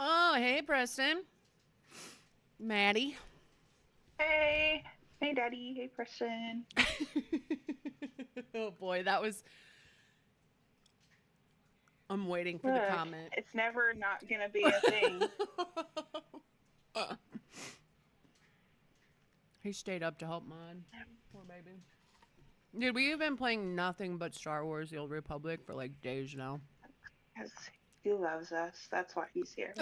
Oh, hey, Preston. Maddie. Hey, hey, Daddy. Hey, Preston. Oh, boy, that was. I'm waiting for the Look, comment. it's never not gonna be a thing. He stayed up to help Mod. Poor baby. Dude, we've been playing nothing but Star Wars The Old Republic for like days now. Because he loves us. That's why he's here.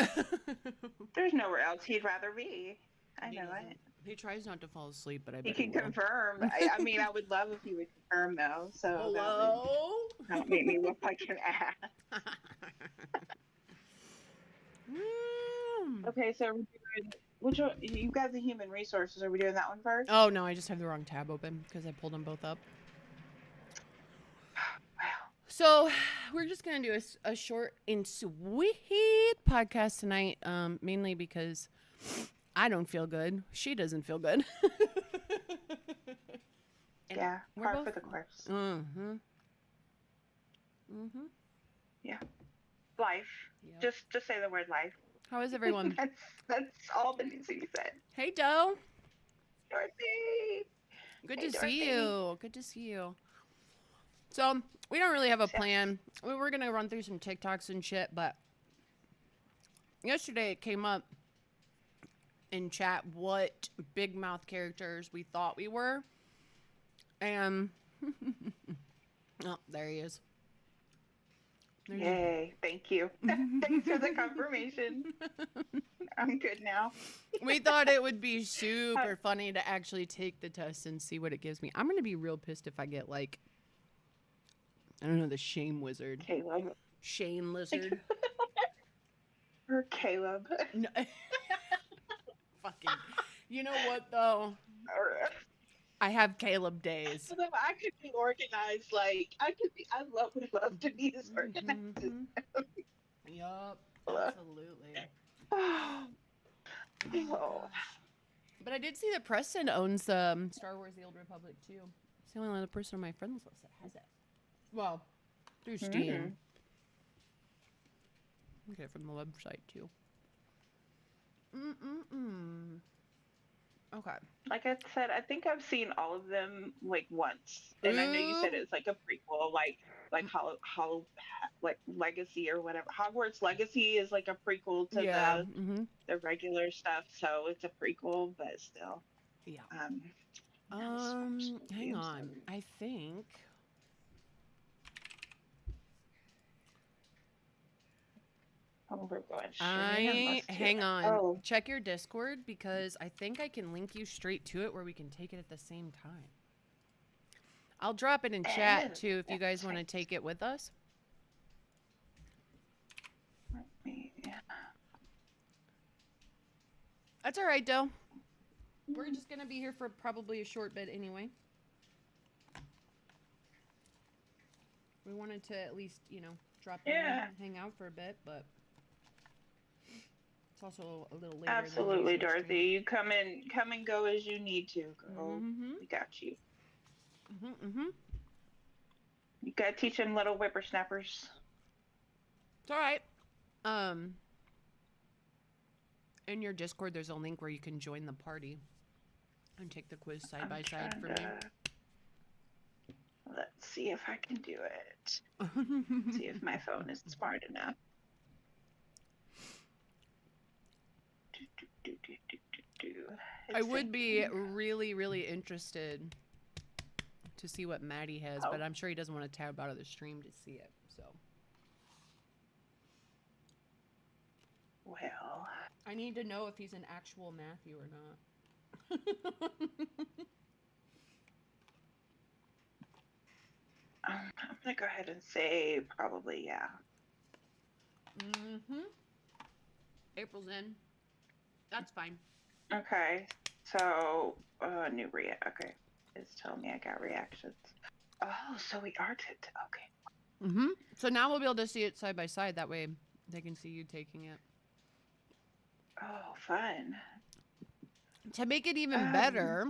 There's nowhere else he'd rather be. I He know doesn't. it. He tries not to fall asleep, but I He bet he can will. confirm. I mean, I would love if he would confirm though, so that would Hello? not make me look like an ass. Mm. Okay, so we're doing which one? You got the human resources. Are we doing that one first? Oh, no, I just have the wrong tab open because I pulled them both up. Wow. So we're just gonna do a short and sweet podcast tonight, mainly because I don't feel good. She doesn't feel good. And Yeah, we're par both. for the course. Mm-hmm. Mm-hmm. Yeah, life. Yep. Just say the word life. How is everyone? That's all that needs to be said. Hey, Doe. Dorothy. Good Hey, to see Dorothy. you. Good to see you. So we don't really have a Yes. plan. We were gonna run through some TikToks and shit, but yesterday it came up in chat what big mouth characters we thought we were, and oh, there he is. There's Yay. Thank you. Thanks for the confirmation. I'm good now. we thought it would be super funny to actually take the test and see what it gives me. I'm gonna be real pissed if I get like, I don't know, the shame wizard, Caleb. Shane lizard. Or Caleb. No, fucking. You know what though? Or, I have Caleb days. I could be organized. Like, I could be, would love to be as organized as Mm-hmm. Yup, Ella. absolutely. Oh, Oh gosh. But I did see that Preston owns Star Wars: The Old Republic too. He's the only other person on my friends list that has it. Well, through mm. Steam. You get it from the website too. Mm-mm-mm. Okay. Like I said, I think I've seen all of them like once, and I know you said Ooh. it's like a prequel, like Hollow, like Legacy or whatever. Hogwarts Legacy is like a prequel to Yeah. Mm-hmm. the regular stuff, so it's a prequel, but still. Yeah. Um, now let's watch the movie. Hang I'm on. sorry. I think. Oh, we're going straight in. I Let's do hang it. on. Oh, Check your Discord because I think I can link you straight to it where we can take it at the same time. I'll drop it in chat too if you guys want to take it with us. let me. That's all right, Doe. We're just gonna be here for probably a short bit anyway. We wanted to at least, drop in Yeah, and hang out for a bit, but it's also a little later in the day, absolutely, so to Dorothy. stream. Come and go as you need to, girl. Mm-hmm. We got you. Mm-hmm. Mm-hmm. You gotta teach them little whippersnappers. It's all right. Um, in your Discord, there's a link where you can join the party and take the quiz side by side for me. Let's see if I can do it. See if my phone is smart enough. I would be really, really interested to see what Maddie has, but I'm sure he doesn't want to tab out of the stream to see it. So, well, I need to know if he's an actual Matthew or not. I'm gonna go ahead and say probably yeah. Mm-hmm. April's in. That's fine. Okay, so new okay. It's telling me I got reactions. Oh, so we are okay. Mm-hmm. So now we'll be able to see it side by side. That way they can see you taking it. Oh, fun. To make it even better,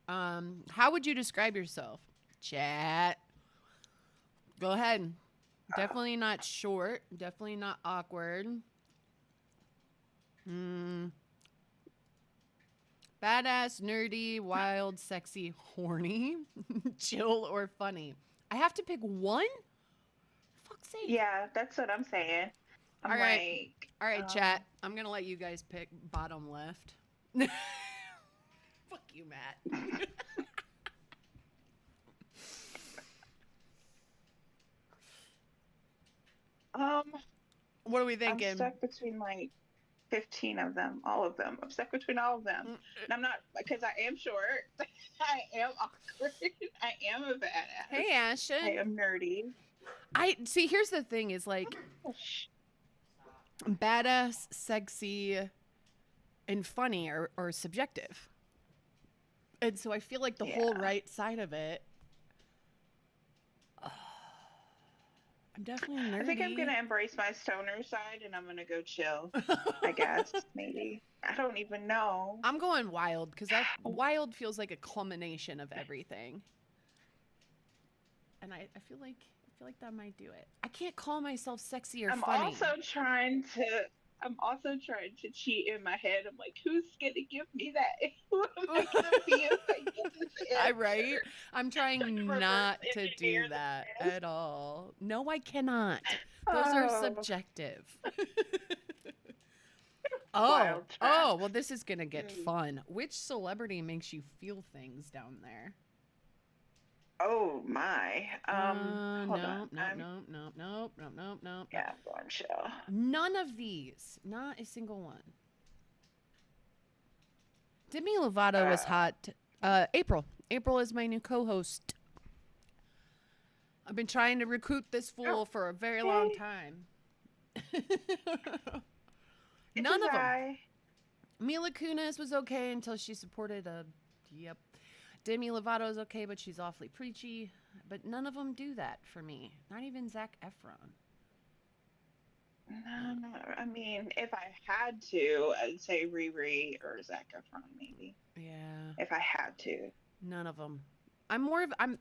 how would you describe yourself? Chat. Go ahead. Definitely not short. Definitely not awkward. Mm, badass, nerdy, wild, sexy, horny, chill, or funny. I have to pick one? Fuck's sake. Yeah, that's what I'm saying. All I'm right. like, All right, chat. I'm going to let you guys pick bottom left. Fuck you, Matt. um, What are we I'm thinking? stuck between like 15 of them, all of them. I'm stuck between all of them. And I'm not, because I am short. I am awkward. I am a badass. Hey, Ashton. I am nerdy. I see. Here's the thing: is like badass, sexy, and funny are subjective, and so I feel like the whole right side of it. I'm definitely nerdy. I think I'm gonna embrace my stoner side, and I'm gonna go chill. I guess maybe. I don't even know. I'm going wild because that wild feels like a culmination of everything, and I feel like that might do it. I can't call myself sexy or I'm funny. I'm also trying to cheat in my head. I'm like, who's gonna give me that? Who am I gonna be if I get this answer? Right? I'm trying not to do that at all. No, I cannot. Those are subjective. Oh, well, this is gonna get fun. Which celebrity makes you feel things down there? Oh my. Hold on. Nope. Yeah, I'm going chill. None of these. Not a single one. Demi Lovato was hot. April. April is my new co-host. I've been trying to recruit this fool for a very long time. None of them. Mila Kunis was okay until she supported a... Yep. Demi Lovato is okay, but she's awfully preachy. But none of them do that for me. Not even Zac Efron. No, I mean, if I had to, I'd say Riri or Zac Efron, maybe. Yeah. If I had to. None of them. I'm more of I'm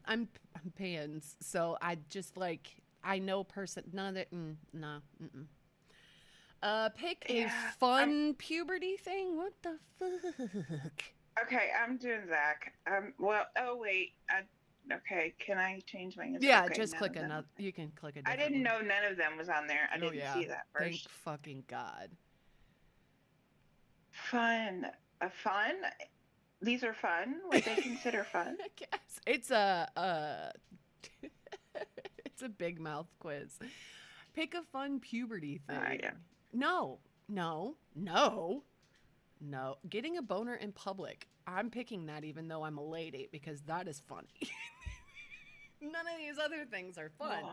pans, so I just like I know person. None of it. No. Pick a fun puberty thing. What the fuck? Okay, I'm doing Zach. Well, oh wait. Okay, can I change my answer? Yeah, okay, just click another. You can click a I different didn't one. know none of them was on there. I didn't see that first. Thank fucking God. Fun. Fun? These are fun? What they consider fun? I guess. It's a it's a big mouth quiz. Pick a fun puberty thing. Yeah. No. Getting a boner in public. I'm picking that even though I'm a lady because that is funny. None of these other things are fun.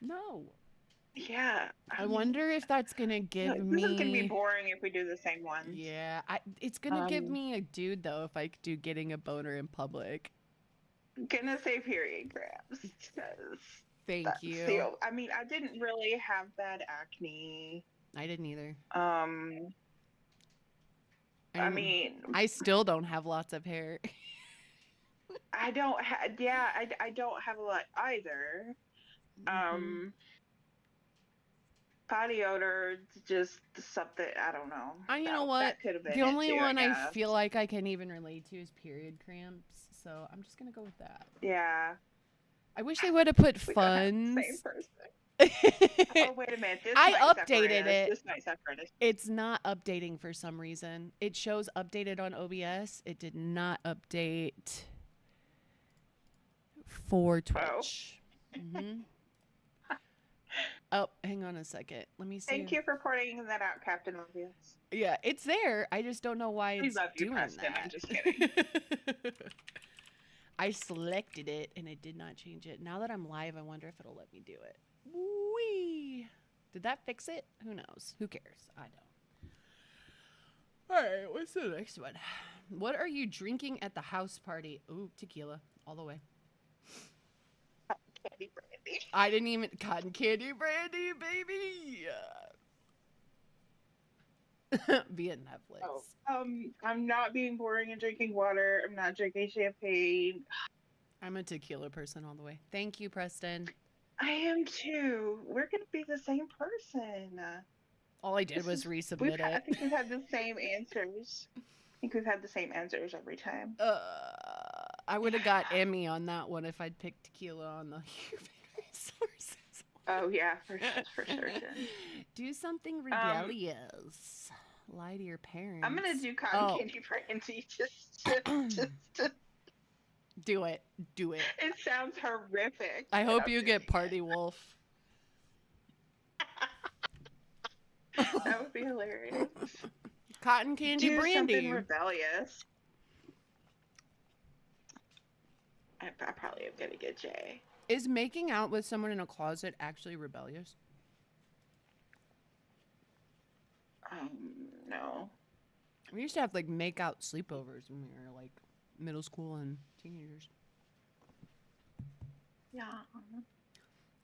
No. Yeah. I wonder if that's gonna give me. This is gonna be boring if we do the same one. Yeah, it's gonna give me a dude though if I do getting a boner in public. I'm gonna say period grabs. Thank you. I mean, I didn't really have bad acne. I didn't either. I mean, I still don't have lots of hair. I don't have. Yeah, I don't have a lot either. Body odor, just something, I don't know. You know what? The only one I feel like I can even relate to is period cramps, so I'm just gonna go with that. Yeah. I wish they would have put fun. Same person. Oh, wait a minute. I updated it. This might separate us. It's not updating for some reason. It shows updated on OBS. It did not update for Twitch. Oh, hang on a second. Let me see. Thank you for pointing that out, Captain Obvious. Yeah, it's there. I just don't know why it's doing Preston. that. I'm just kidding. I selected it and it did not change it. Now that I'm live, I wonder if it'll let me do it. Whee! Did that fix it? Who knows? Who cares? I don't. All right, what's the next one? What are you drinking at the house party? Ooh, tequila, all the way. Candy brandy. I didn't even cotton candy brandy, baby. Via Netflix. Oh, I'm not being boring and drinking water. I'm not drinking champagne. I'm a tequila person all the way. Thank you, Preston. I am too. We're gonna be the same person. All I did This was is resubmit I it. think we've had the same answers. I think we've had the same answers every time. I would have got Emmy on that one if I'd picked tequila on the human resources. Oh yeah, for certain. Do something Um, rebellious. Lie to your parents. I'm gonna do cotton Oh, candy brandy just. do it. Do it. It sounds horrific, I but hope I'm you doing get Party Wolf. it. That would be hilarious. Cotton candy Do something brandy. rebellious. I probably am gonna get J. Is making out with someone in a closet actually rebellious? No. We used to have like make out sleepovers when we were like middle school and teenagers. Yeah.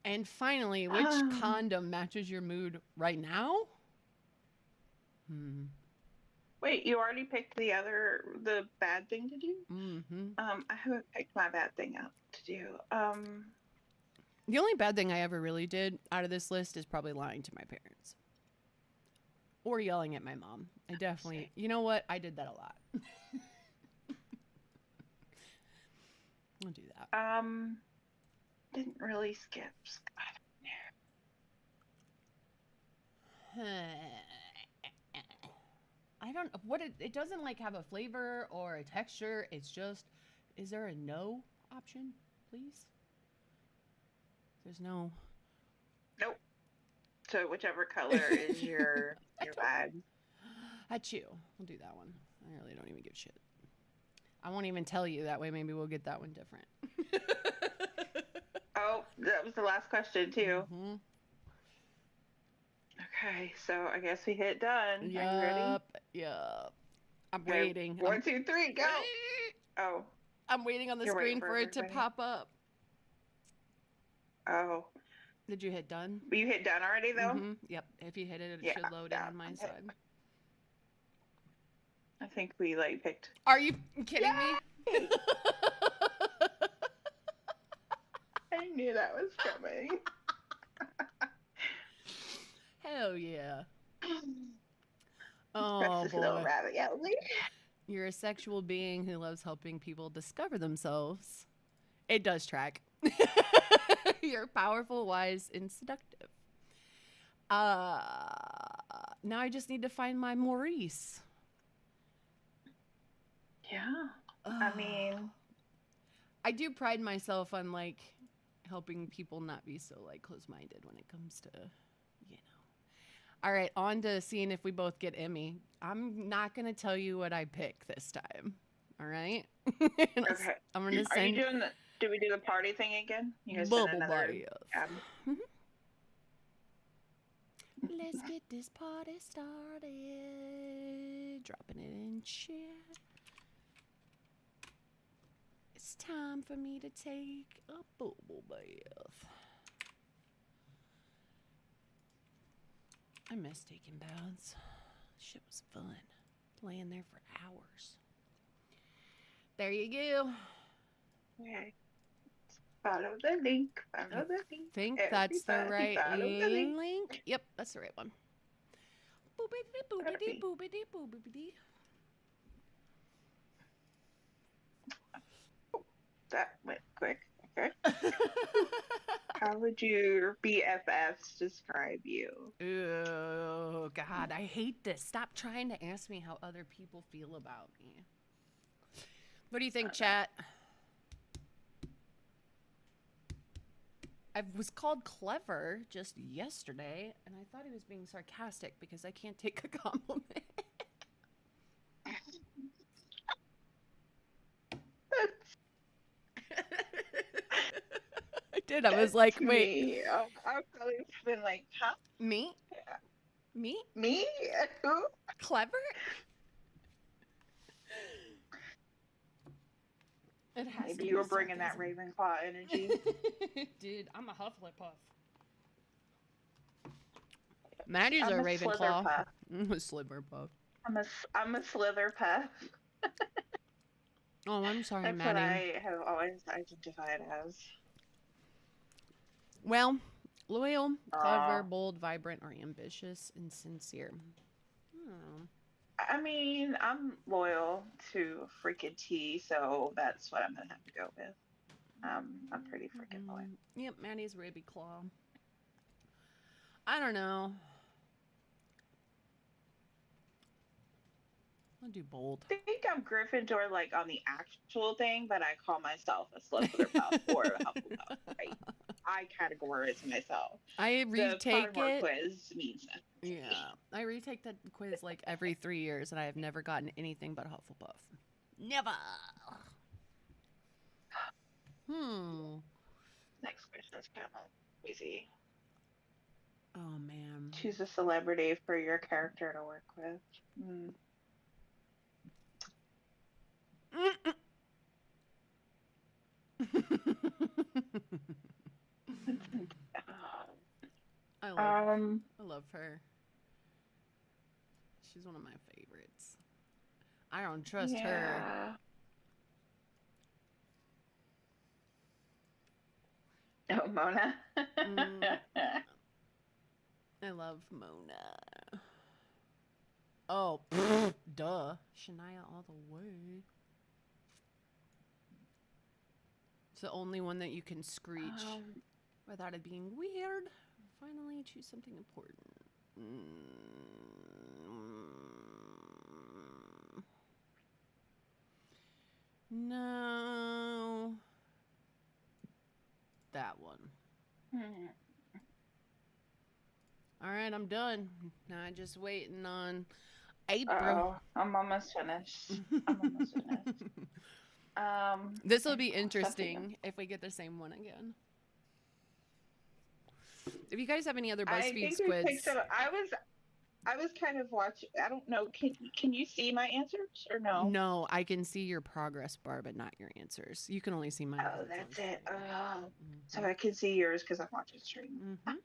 And finally, which condom matches your mood right now? Wait, you already picked the bad thing to do? Mm-hmm. I haven't picked my bad thing out to do. The only bad thing I ever really did out of this list is probably lying to my parents. Or yelling at my mom. I definitely, you know what? I did that a lot. I'll do that. Didn't really skip. I don't, it doesn't like have a flavor or a texture. It's just, is there a no option, please? There's no. Nope. So whichever color is your vibe. At you. We'll do that one. I really don't even give shit. I won't even tell you. That way maybe we'll get that one different. Oh, that was the last question too. Mm-hmm. Okay, so I guess we hit done. Yep, Are you ready? Yep. I'm Okay, waiting. 1, 2, 3, go. Oh. I'm waiting on the screen for it to everybody. pop up. Oh. Did you hit done? You hit done already though? Mm-hmm. Yep. If you hit it, it should load in on my side. I think we like picked. Are you kidding me? I knew that was coming. Hell yeah. Oh this boy. little ravioli. You're a sexual being who loves helping people discover themselves. It does track. You're powerful, wise, and seductive. Now I just need to find my Maurice. Yeah. I mean, I do pride myself on like helping people not be so like close-minded when it comes to, you know. All right, on to seeing if we both get Emmy. I'm not gonna tell you what I pick this time. All right. okay. I'm gonna send. Are you doing the? Do we do the party thing again? You guys Bubble send another. Let's get this party started. Dropping it in chat. It's time for me to take a bubble bath. I miss taking baths. Shit was fun. Laying there for hours. There you go. Okay. Follow the link. Follow the link. I think that's the right link. Yep, that's the right one. Boobity boobity boobity boobity. That went quick. Okay. How would your BFFs describe you? Oh, God, I hate this. Stop trying to ask me how other people feel about me. What do you think, chat? I was called clever just yesterday, and I thought he was being sarcastic because I can't take a compliment. I did. I was like, wait. I've probably been like, huh? Me? Yeah. Me? Me? Who? Clever? It has Maybe to you were be bringing that sarcasm. Ravenclaw energy. Dude, I'm a Hufflepuff. Maddie's a Ravenclaw. Slitherpuff. I'm a Sliverpuff. I'm a Slitherpuff. Oh, I'm sorry, That's Maddie. what I have always identified as. Well, loyal, clever, Uh, bold, vibrant, or ambitious and sincere. Hmm. I mean, I'm loyal to freaking T, so that's what I'm gonna have to go with. I'm pretty freaking loyal. Yep, Maddie's Ravenclaw. I don't know. I'll do bold. I think I'm Gryffindor like on the actual thing, but I call myself a Slytherin or a Hufflepuff. Right? I categorize myself. I The retake Pottermore it. quiz means nothing to me. Yeah, I retake that quiz like every 3 years, and I have never gotten anything but Hufflepuff. Never. Hmm. Next question is kind of easy. Oh man. Choose a celebrity for your character to work with. Hmm. I love um. I love her. She's one of my favorites. I don't trust her. Yeah. Oh, Mona. Mm, I love Mona. Oh, duh. Shania all the way. It's the only one that you can screech without it being weird. Finally, choose something important. No. That one. hmm. All right, I'm done. Now I'm just waiting on April. Uh-oh. I'm almost finished. I'm almost finished. This will be April, something. interesting if we get the same one again. If you guys have any other I BuzzFeed think we picked squids, some. I was kind of watching. I don't know. Can you see my answers or no? no, I can see your progress bar, but not your answers. You can only see mine. Oh, that's it. Oh, so Mm-hmm. I can see yours because I'm watching stream. Mm-hmm.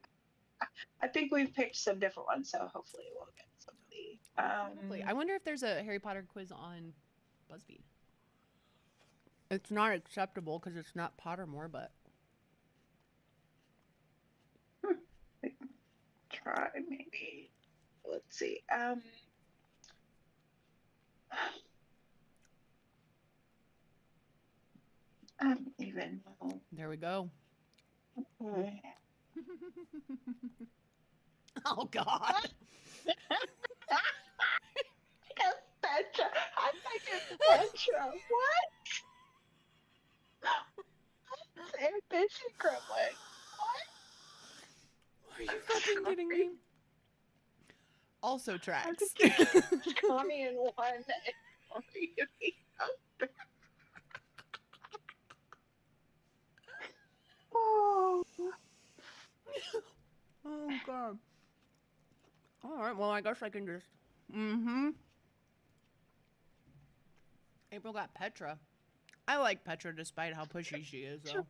I think we've picked some different ones, so hopefully we'll get somebody. Hopefully. I wonder if there's a Harry Potter quiz on BuzzFeed. It's not acceptable because it's not Pottermore, but Try maybe. Let's see. I don't even know. there we go. Okay. Oh God. Petra. I'm thinking Petra. What? Ambition Kremlin. Are you fucking kidding me? Also tracks. Tommy in one. Oh. Oh God. All right. Well, I guess I can just. Mm-hmm. April got Petra. I like Petra despite how pushy she is, though.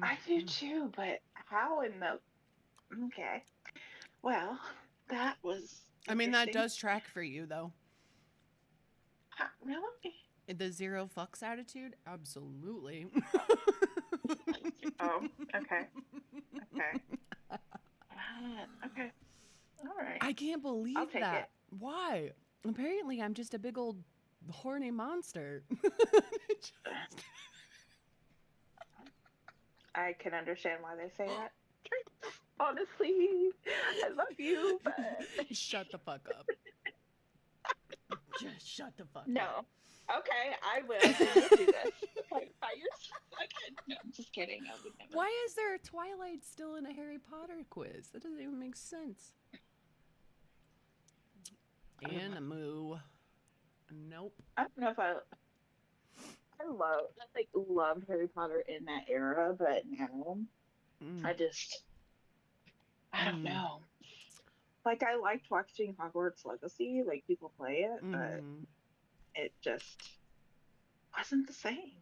I do too, but how in the? Okay. Well, that was. I mean, that does track for you, though. Really? The zero fucks attitude? Absolutely. Oh, okay. Okay. Okay. All right. I can't believe I'll take that. it. Why? Apparently, I'm just a big old horny monster. I can understand why they say that. Honestly, I love you, but Shut the fuck up. Just shut the fuck up. no. Okay, I will. We'll do this. By yourself. Okay. No, I'm just kidding. I would never. Why is there a Twilight still in a Harry Potter quiz? That doesn't even make sense. And a moo. Nope. I don't know if I loved Harry Potter in that era, but now I don't know. Like I liked watching Hogwarts Legacy, like people play it, but it just wasn't the same.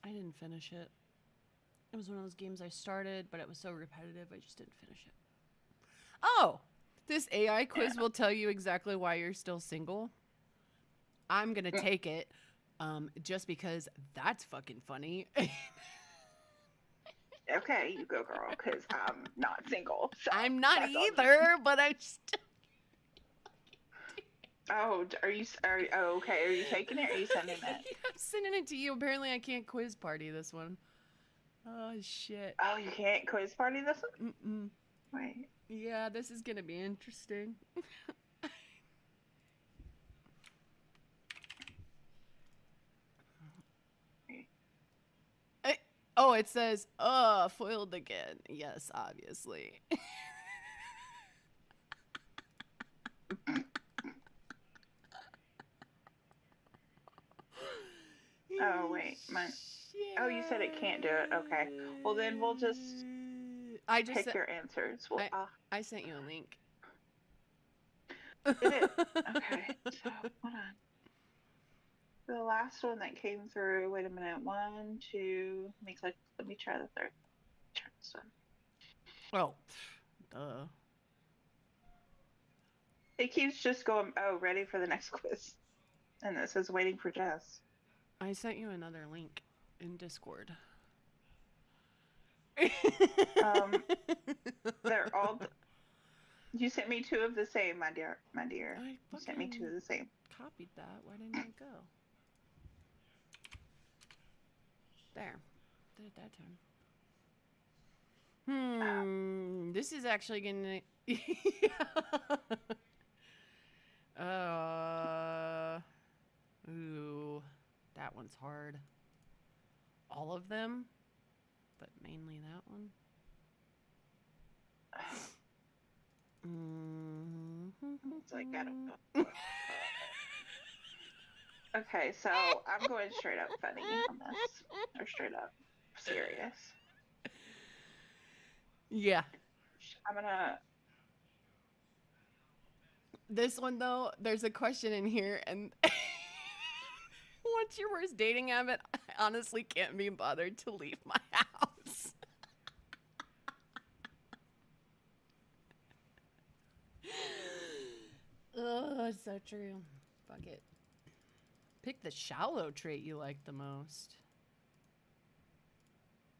I didn't finish it. It was one of those games I started, but it was so repetitive, I just didn't finish it. Oh, this AI quiz will tell you exactly why you're still single. I'm going to take it just because that's fucking funny. Okay, you go, girl, because I'm not single. So I'm not that's on me. either, but I'm just. Oh, oh, okay. Are you taking it or are you sending it? I'm sending it to you. Apparently, I can't quiz party this one. Oh, shit. Oh, you can't quiz party this one? Mm-mm. Wait. Yeah, this is going to be interesting. Oh, it says, foiled again. Yes, obviously. Oh, wait. Oh, you said it can't do it. Okay. Well, then we'll just pick your answers. Well, I sent you a link. Did it? Okay. So, hold on. The last one that came through, wait a minute. 1, 2, let me try the third. Try this one. Oh, duh. It keeps just going, oh, ready for the next quiz. And it says waiting for Jess. I sent you another link in Discord. They're all. You sent me 2 of the same, my dear. You sent me 2 of the same. Copied that. Why didn't it go? There. Did it that time. This is actually gonna. Ooh, that one's hard. All of them, but mainly that one. It's like, I don't know. Okay, so I'm going straight up funny on this. Or straight up serious. Yeah. I'm gonna... This one, though, there's a question in here, and... What's your worst dating habit? I honestly can't be bothered to leave my house. Oh, it's so true. Fuck it. Pick the shallow trait you like the most.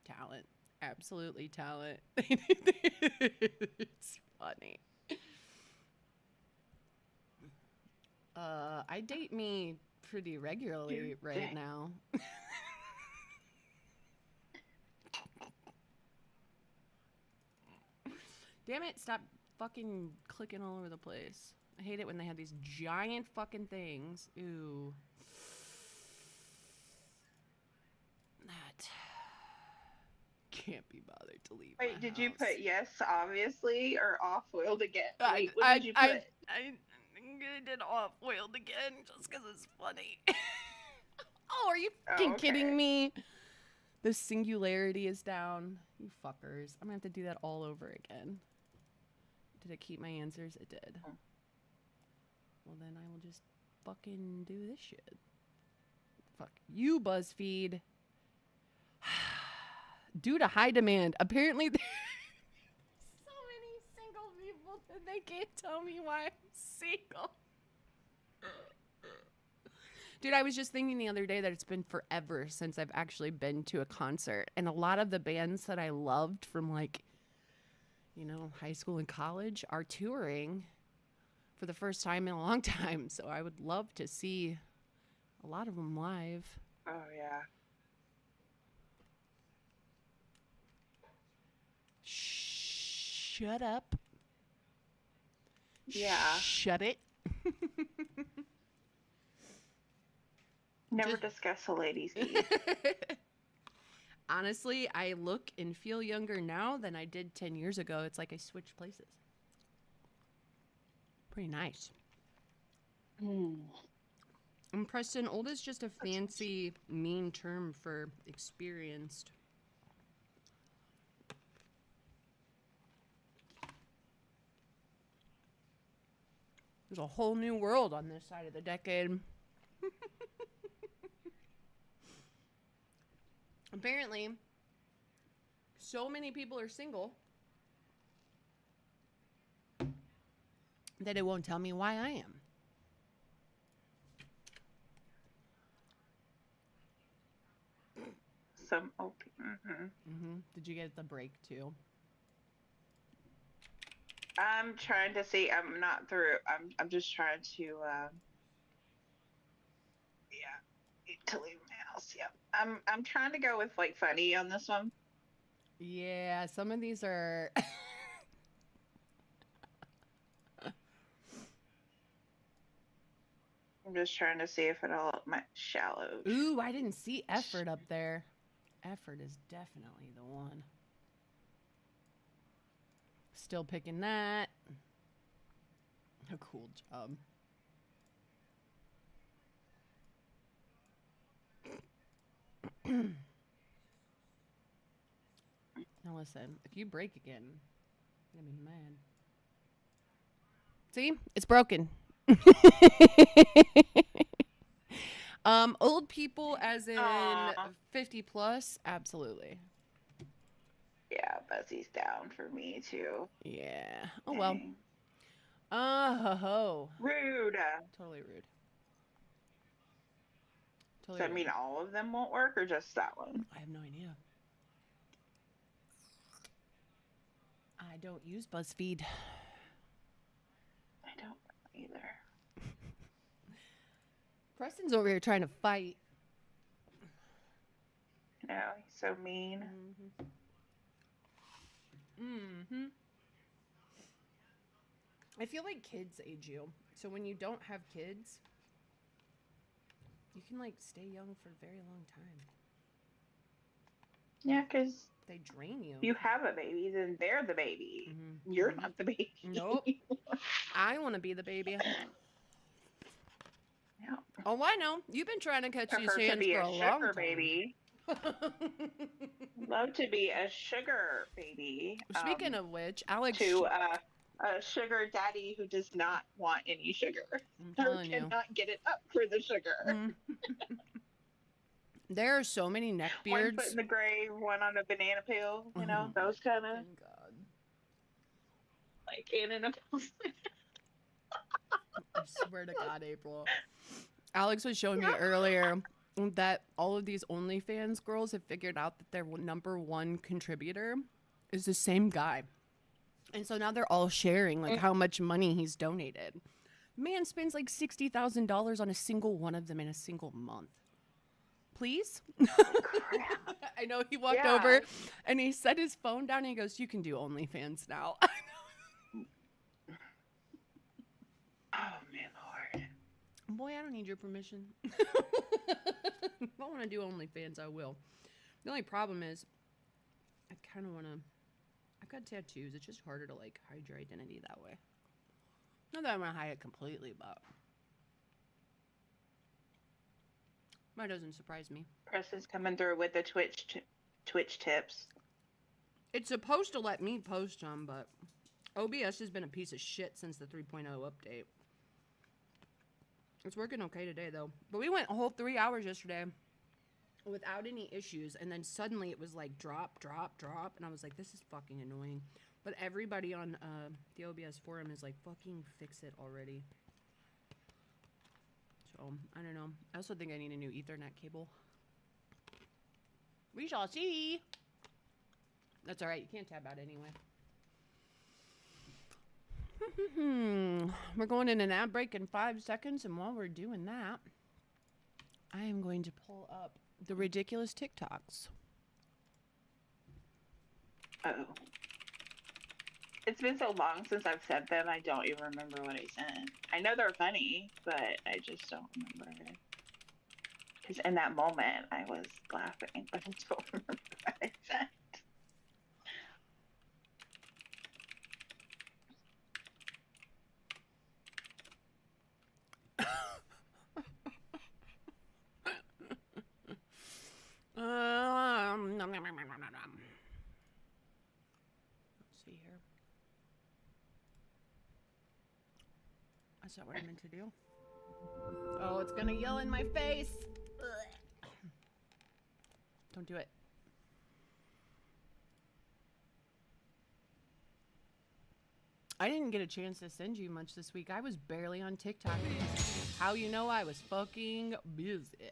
Talent. Absolutely talent. It's funny. I date me pretty regularly right now. Damn it, stop fucking clicking all over the place. I hate it when they have these giant fucking things. Ooh. That can't be bothered to leave. Wait, did you put yes, obviously, or off-foiled again? Wait, what did you put? I did off-foiled again just because it's funny. Oh, are you kidding me? The singularity is down. You fuckers. I'm going to have to do that all over again. Did it keep my answers? It did. Well, then I will just fucking do this shit. Fuck you, BuzzFeed. Due to high demand, apparently there's so many single people that they can't tell me why I'm single. Dude, I was just thinking the other day that it's been forever since I've actually been to a concert. And a lot of the bands that I loved from, like, you know, high school and college are touring for the first time in a long time. So I would love to see a lot of them live. Oh, yeah. Shut up. Yeah. Shut it. Never discuss a ladies' eat. Honestly, I look and feel younger now than I did 10 years ago. It's like I switched places. Pretty nice. And Preston, old is just a fancy, mean term for experienced. There's a whole new world on this side of the decade. Apparently, so many people are single that it won't tell me why I am. some OP. Mm-hmm. Did you get the break too? I'm trying to see. I'm not through. I'm just trying to. Yeah. Need to leave my house. Yep. I'm trying to go with like funny on this one. Yeah, some of these are. I'm just trying to see if it'll up my shallow. Ooh, I didn't see effort up there. Effort is definitely the one. Still picking that. A cool job. Now listen, if you break again, I'm gonna be mad. See? It's broken. Old people as in Aw. 50 plus? Absolutely. Yeah, Buzzy's down for me too. Yeah. Oh well. Dang. Oh, Rude. totally rude. Does Totally that rude. mean all of them won't work or just that one? I have no idea. I don't use BuzzFeed. I don't either. Preston's over here trying to fight. No, he's so mean. I feel like kids age you. So when you don't have kids, you can like stay young for a very long time. Yeah, because They drain you. you have a baby, then they're the baby. You're not the baby. Nope. I want to be the baby. Yeah. Oh, I know. You've been trying to catch these Prefer to hands be for a a long sugar time. baby. Love to be a sugar baby. Speaking of which, Alex. To a sugar daddy who does not want any sugar. I'm Or telling you. cannot get it up for the sugar. There are so many neck One beards. foot in the grave, one on a banana peel, you know, those kind of. Thank God. Like Anna Nicole. I swear to God, April. Alex was showing me earlier that all of these OnlyFans girls have figured out that their number one contributor is the same guy. And so now they're all sharing like how much money he's donated. Man spends like $60,000 on a single one of them in a single month. Please? I know he walked over and he set his phone down and he goes, "You can do OnlyFans now." Oh, man, Lord. Boy, I don't need your permission. If I want to do OnlyFans, I will. The only problem is I kind of want to... I've got tattoos. It's just harder to, like, hide your identity that way. Not that I'm going to hide it completely, but... That doesn't surprise me. Preston's coming through with the Twitch tips. It's supposed to let me post them, but OBS has been a piece of shit since the 3.0 update. It's working okay today, though. But we went a whole 3 hours yesterday without any issues, and then suddenly it was like drop, drop, drop, and I was like, this is fucking annoying. But everybody on the OBS forum is like, fucking fix it already. So, I don't know. I also think I need a new Ethernet cable. We shall see. That's alright, you can't tab out anyway. We're going in an ad break in 5 seconds, and while we're doing that, I am going to pull up the ridiculous TikToks. Oh. It's been so long since I've said them, I don't even remember what I sent. I know they're funny, but I just don't remember. Because in that moment, I was laughing, but I don't remember what I sent. Let's see here. That's not what I meant to do. Oh, it's gonna yell in my face. Ugh. Don't do it. I didn't get a chance to send you much this week. I was barely on TikTok. How I was fucking busy.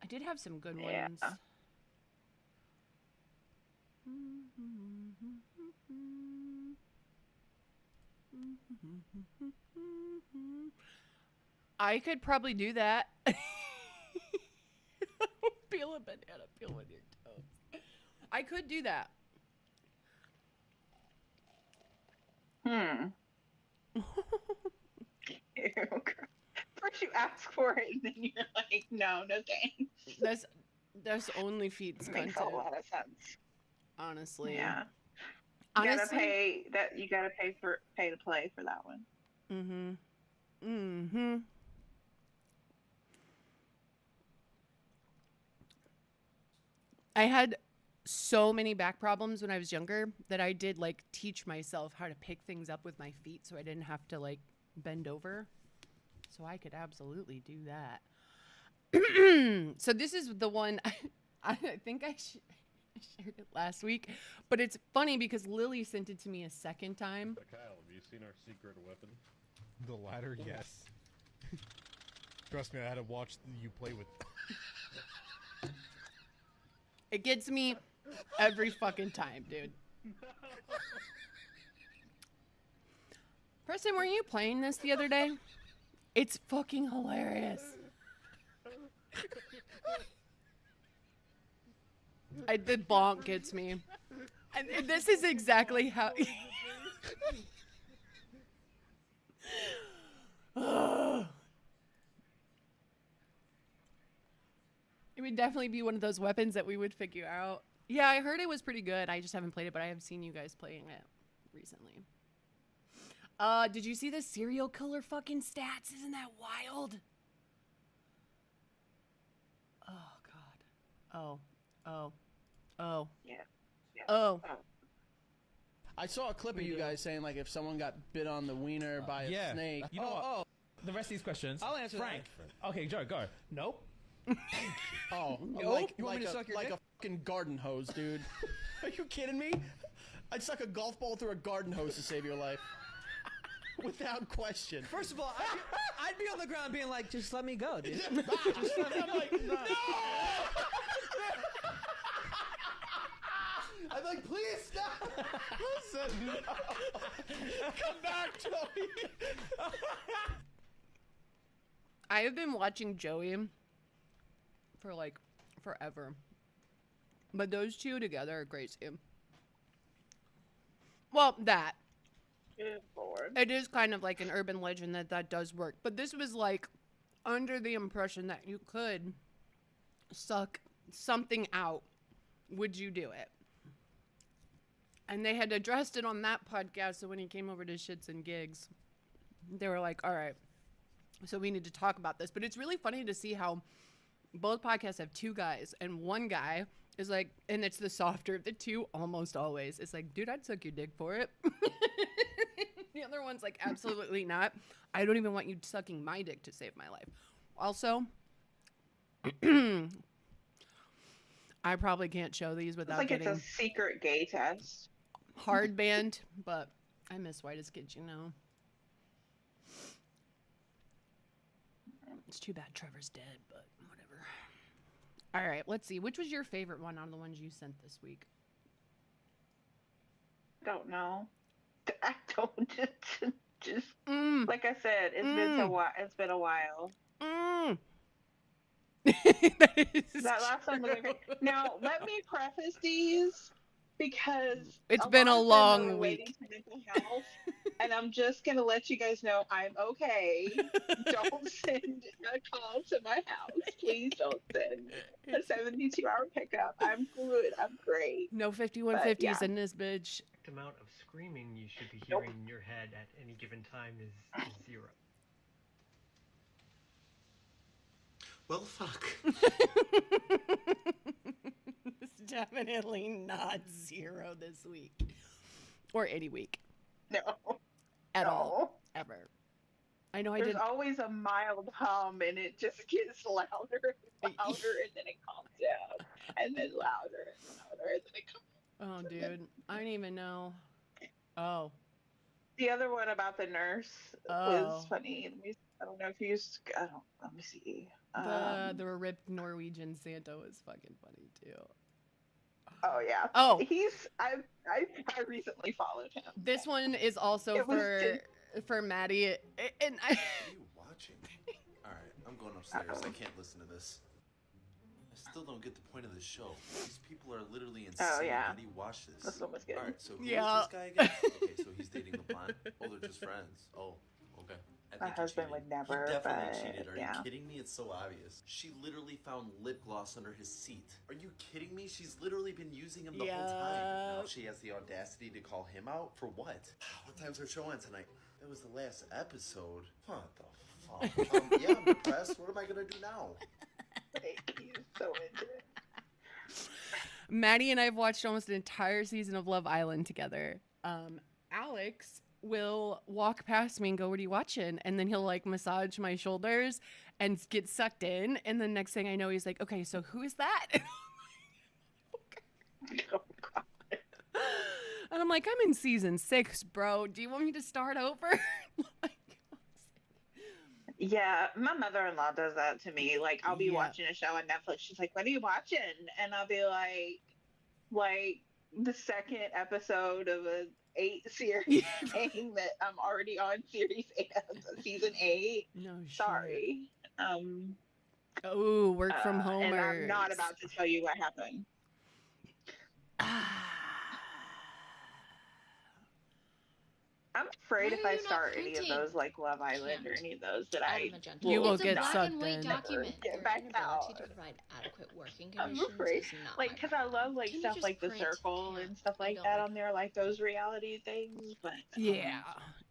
I did have some good ones. I could probably do that. Peel a banana peel with your toes. I could do that. Ew. First you ask for it, and then you're like, no, no thanks. That's only feats Makes content. a lot of sense. Honestly. Yeah. Honestly. You gotta pay to play for that one. I had so many back problems when I was younger that I did like teach myself how to pick things up with my feet so I didn't have to like bend over. So I could absolutely do that. So this is the one I think I shared it last week, but it's funny because Lily sent it to me a second time. Kyle, have you seen our secret weapon? The latter, yes. Trust me, I had to watch you play with. It gets me every fucking time, dude. Preston, were you playing this the other day? It's fucking hilarious. The bonk gets me. And this is exactly how... It would definitely be one of those weapons that we would figure out. Yeah, I heard it was pretty good. I just haven't played it, but I have seen you guys playing it recently. Did you see the serial killer fucking stats? Isn't that wild? Oh, God. Oh. Yeah. Oh. I saw a clip of you guys saying like if someone got bit on the wiener by a snake. You know what? The rest of these questions. I'll answer Frank. that. Okay, Joe, go. Nope. Oh, Nope. you want me to suck your dick? A fucking garden hose, dude. Are you kidding me? I'd suck a golf ball through a garden hose to save your life. Without question. First of all, I'd be on the ground being like, just let me go, dude. I'm like, no! I'm like, please stop! Listen, no! Come back, Joey! I have been watching Joey for like forever. But those two together are crazy. Well, that. Good Lord. It is kind of like an urban legend that does work. But this was like under the impression that you could suck something out. Would you do it? And they had addressed it on that podcast. So when he came over to Shits and Gigs, they were like, all right, so we need to talk about this. But it's really funny to see how both podcasts have two guys, and one guy is like, and it's the softer of the two almost always. It's like, dude, I'd suck your dick for it. The other one's like, absolutely not. I don't even want you sucking my dick to save my life. Also, I probably can't show these without It's like getting it's a secret gay test. hard banned, but I miss White as Kids, you know. It's too bad Trevor's dead, but whatever. All right, let's see. Which was your favorite one on the ones you sent this week? Don't know. I don't just Mm. like I said, it's been a while. Mm. That last one was okay. Now let me preface these because It's been a lot of them long are relating week. to mental health, and I'm just gonna let you guys know I'm okay. Don't send a call to my house. Please don't send a 72-hour pickup. I'm good. I'm great. No 5150s yeah. in this bitch. Amount of screaming you should be Nope. hearing in your head at any given time is zero. Well, fuck. It's definitely not zero this week. Or any week. No. No. All. Ever. I know I There's did. always a mild hum, and it just gets louder and louder, and then it calms down, and then louder and louder, and then it calms. Oh, dude. I don't even know. Oh. The other one about the nurse was funny. I don't know if you. Let me see. The ripped Norwegian Santa was fucking funny too. Oh yeah. Oh, I recently followed him. this one is also It was for Maddie, and I. What are you watching? Alright, I'm going upstairs. I can't listen to this. I still don't get the point of the show. These people are literally insane. Oh, yeah. How do you watch this? This one was good. Alright, so who is Yeah. this guy again? Okay, so he's dating the blonde. Oh, they're just friends. Oh, okay. I My think he husband cheated. would never, He definitely but, cheated. Are yeah. you kidding me? It's so obvious. She literally found lip gloss under his seat. Are you kidding me? She's literally been using him the whole time. Now she has the audacity to call him out for what? What time's her show on tonight? It was the last episode. What the fuck? Yeah, I'm depressed. What am I gonna do now? He's so into it. Maddie and I have watched almost an entire season of Love Island together. Alex will walk past me and go, "What are you watching?" And then he'll like massage my shoulders and get sucked in. And the next thing I know, he's like, "Okay, so who is that?" Oh god. And I'm like, "I'm in season 6, bro. Do you want me to start over?" Yeah, my mother-in-law does that to me. Like, I'll be Yeah. watching a show on Netflix. She's like, "What are you watching?" And I'll be like the second episode of a 8 series saying that I'm already on season 8. No shit. Sorry. Oh, work from home. And I'm not about to tell you what happened. I'm afraid Why if are I you not start any of printing? those like Love Island or any of those that I Magenta. You will It's get a black sucked and white in. document. Get Their back inability out. to provide adequate working I'm conditions afraid, is not like, my because I love problem. like Can you stuff just like The print? Circle Can't. and stuff I like don't that like on there, like those reality things. But Yeah.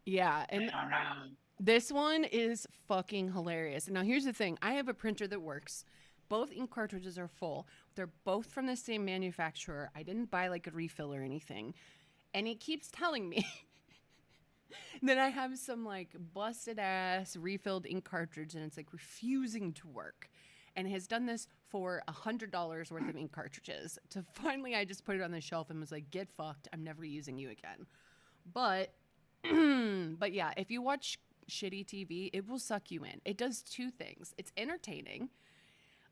Yeah. And I don't know. this one is fucking hilarious. Now, here's the thing. I have a printer that works. Both ink cartridges are full. They're both from the same manufacturer. I didn't buy like a refill or anything. And it keeps telling me that I have some like busted ass refilled ink cartridge and it's like refusing to work. And it has done this for $100 worth of ink cartridges. To finally, I just put it on the shelf and was like, "Get fucked. I'm never using you again." But but yeah, if you watch shitty TV, it will suck you in. It does two things. It's entertaining,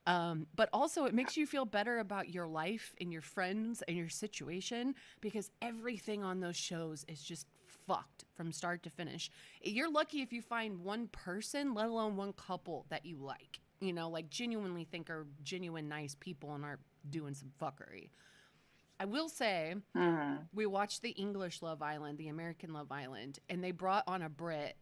but also it makes you feel better about your life and your friends and your situation because everything on those shows is just fucked from start to finish. You're lucky if you find one person, let alone one couple that you like, you know, like genuinely think are genuine nice people and aren't doing some fuckery. I will say, we watched the English Love Island, the American Love Island, and they brought on a Brit.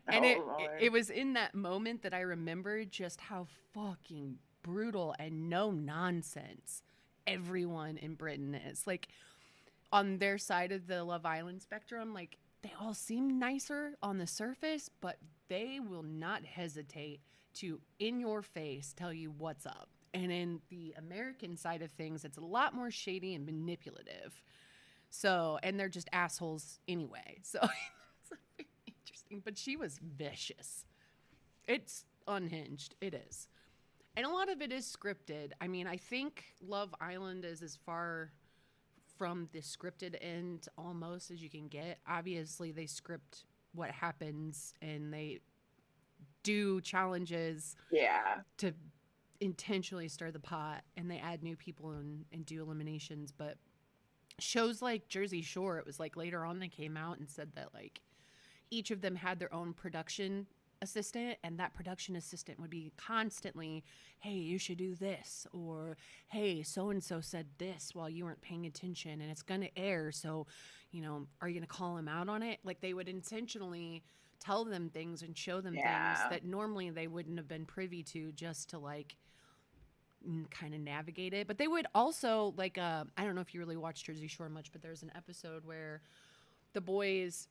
And it was in that moment that I remembered just how fucking brutal and no nonsense everyone in Britain is. Like, on their side of the Love Island spectrum, like, they all seem nicer on the surface, but they will not hesitate to, in your face, tell you what's up. And in the American side of things, it's a lot more shady and manipulative. So, and they're just assholes anyway. So it's very interesting. But she was vicious. It's unhinged. It is. And a lot of it is scripted. I mean, I think Love Island is as far from the scripted end almost as you can get. Obviously, they script what happens and they do challenges to intentionally stir the pot, and they add new people and do eliminations. But shows like Jersey Shore, it was like later on they came out and said that like each of them had their own production assistant, and that production assistant would be constantly, "Hey, you should do this," or "Hey, so and so said this while you weren't paying attention and it's gonna air, so you know, are you gonna call him out on it?" Like, they would intentionally tell them things and show them things that normally they wouldn't have been privy to, just to like kind of navigate it. But they would also like I don't know if you really watch Jersey Shore much, but there's an episode where the boys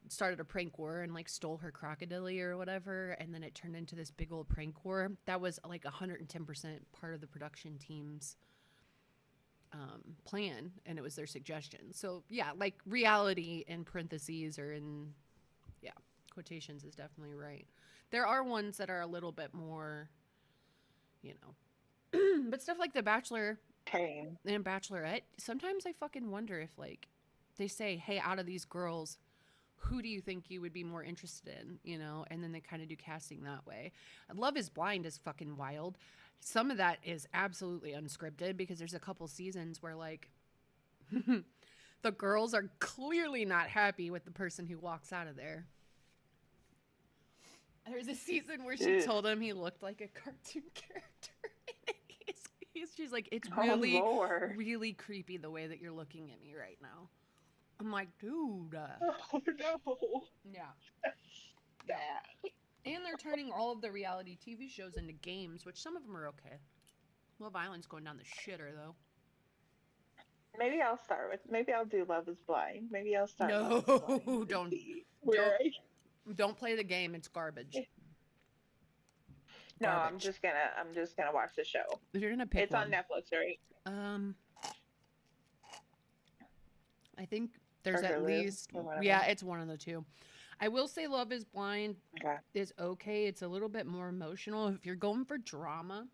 started a prank war and like stole her crocodile or whatever, and then it turned into this big old prank war that was like 110% part of the production team's plan, and it was their suggestion. So yeah, like reality in parentheses or in quotations is definitely right. There are ones that are a little bit more, you know, but stuff like The Bachelor and Bachelorette, sometimes I fucking wonder if like they say, "Hey, out of these girls, who do you think you would be more interested in?" You know, and then they kind of do casting that way. Love is Blind is fucking wild. some of that is absolutely unscripted because there's a couple seasons where like the girls are clearly not happy with the person who walks out of there. There's a season where she told him he looked like a cartoon character. She's like, it's really, really creepy the way that you're looking at me right now. I'm like, dude. Oh no. Yeah. Bad. And they're turning all of the reality TV shows into games, which some of them are okay. Love Island's going down the shitter, though. Maybe I'll do Love is Blind. Maybe I'll start. No, Love is Blind don't. Don't play the game. It's garbage. No, I'm just gonna watch the show. You're gonna pick It's one. on Netflix, right? I think there's at least it's one of the two. I will say Love is Blind is okay. It's a little bit more emotional. If you're going for drama,